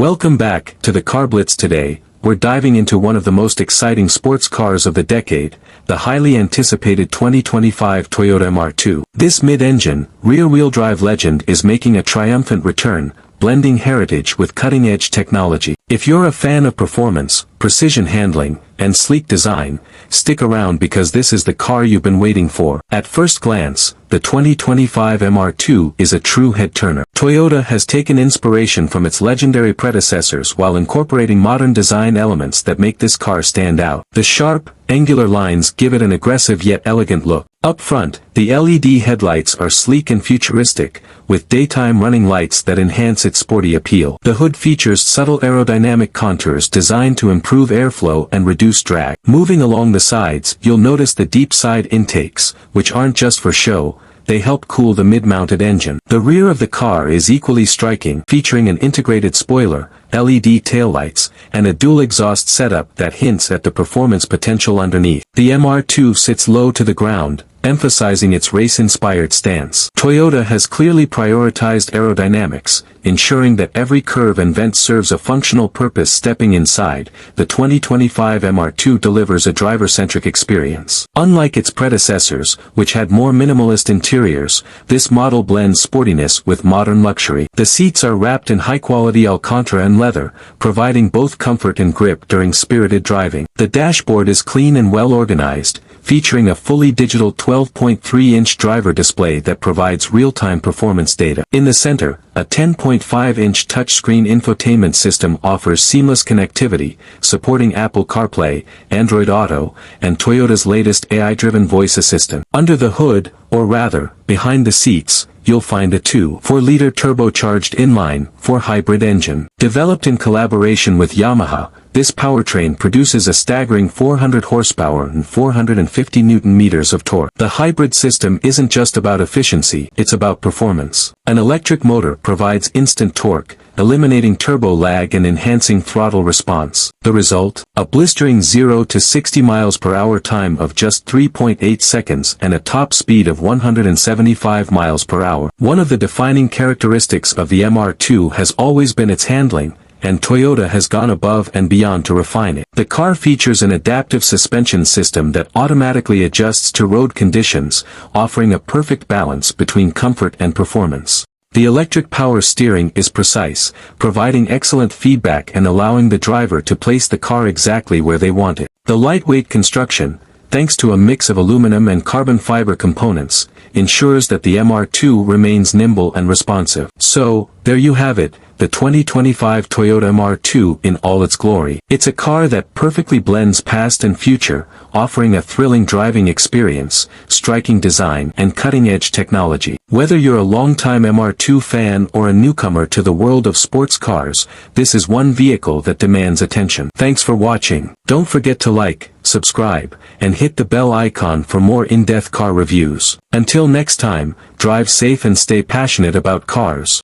Welcome back to the Car Blitz. Today, we're diving into one of the most exciting sports cars of the decade, the highly anticipated 2025 Toyota MR2. This mid-engine, rear-wheel drive legend is making a triumphant return, blending heritage with cutting-edge technology. If you're a fan of performance, precision handling, and sleek design, stick around because this is the car you've been waiting for. At first glance, the 2025 MR2 is a true head-turner. Toyota has taken inspiration from its legendary predecessors while incorporating modern design elements that make this car stand out. The sharp, angular lines give it an aggressive yet elegant look. Up front, the LED headlights are sleek and futuristic, with daytime running lights that enhance its sporty appeal. The hood features subtle aerodynamic contours designed to improve airflow and reduce drag. Moving along the sides, you'll notice the deep side intakes, which aren't just for show. They help cool the mid-mounted engine. The rear of the car is equally striking, featuring an integrated spoiler, LED taillights, and a dual exhaust setup that hints at the performance potential underneath. The MR2 sits low to the ground, emphasizing its race-inspired stance. Toyota has clearly prioritized aerodynamics, ensuring that every curve and vent serves a functional purpose. Stepping inside, the 2025 MR2 delivers a driver-centric experience. Unlike its predecessors, which had more minimalist interiors, this model blends sportiness with modern luxury. The seats are wrapped in high-quality Alcantara and leather, providing both comfort and grip during spirited driving. The dashboard is clean and well-organized, featuring a fully digital 12.3-inch driver display that provides real-time performance data. In the center, a 10.5-inch touchscreen infotainment system offers seamless connectivity, supporting Apple CarPlay, Android Auto, and Toyota's latest AI-driven voice assistant. Under the hood, or rather, behind the seats, you'll find a 2.4-liter turbocharged inline-4 hybrid engine. Developed in collaboration with Yamaha, this powertrain produces a staggering 400 horsepower and 450 Nm of torque. The hybrid system isn't just about efficiency, it's about performance. An electric motor provides instant torque, eliminating turbo lag and enhancing throttle response. The result? A blistering 0 to 60 miles per hour time of just 3.8 seconds and a top speed of 175 miles per hour. One of the defining characteristics of the MR2 has always been its handling, and Toyota has gone above and beyond to refine it. The car features an adaptive suspension system that automatically adjusts to road conditions, offering a perfect balance between comfort and performance. The electric power steering is precise, providing excellent feedback and allowing the driver to place the car exactly where they want it. The lightweight construction, thanks to a mix of aluminum and carbon fiber components, ensures that the MR2 remains nimble and responsive. So, there you have it, the 2025 Toyota MR2 in all its glory. It's a car that perfectly blends past and future, offering a thrilling driving experience, striking design, and cutting-edge technology. Whether you're a longtime MR2 fan or a newcomer to the world of sports cars, this is one vehicle that demands attention. Thanks for watching. Don't forget to like, subscribe, and hit the bell icon for more in-depth car reviews. Until next time, drive safe and stay passionate about cars.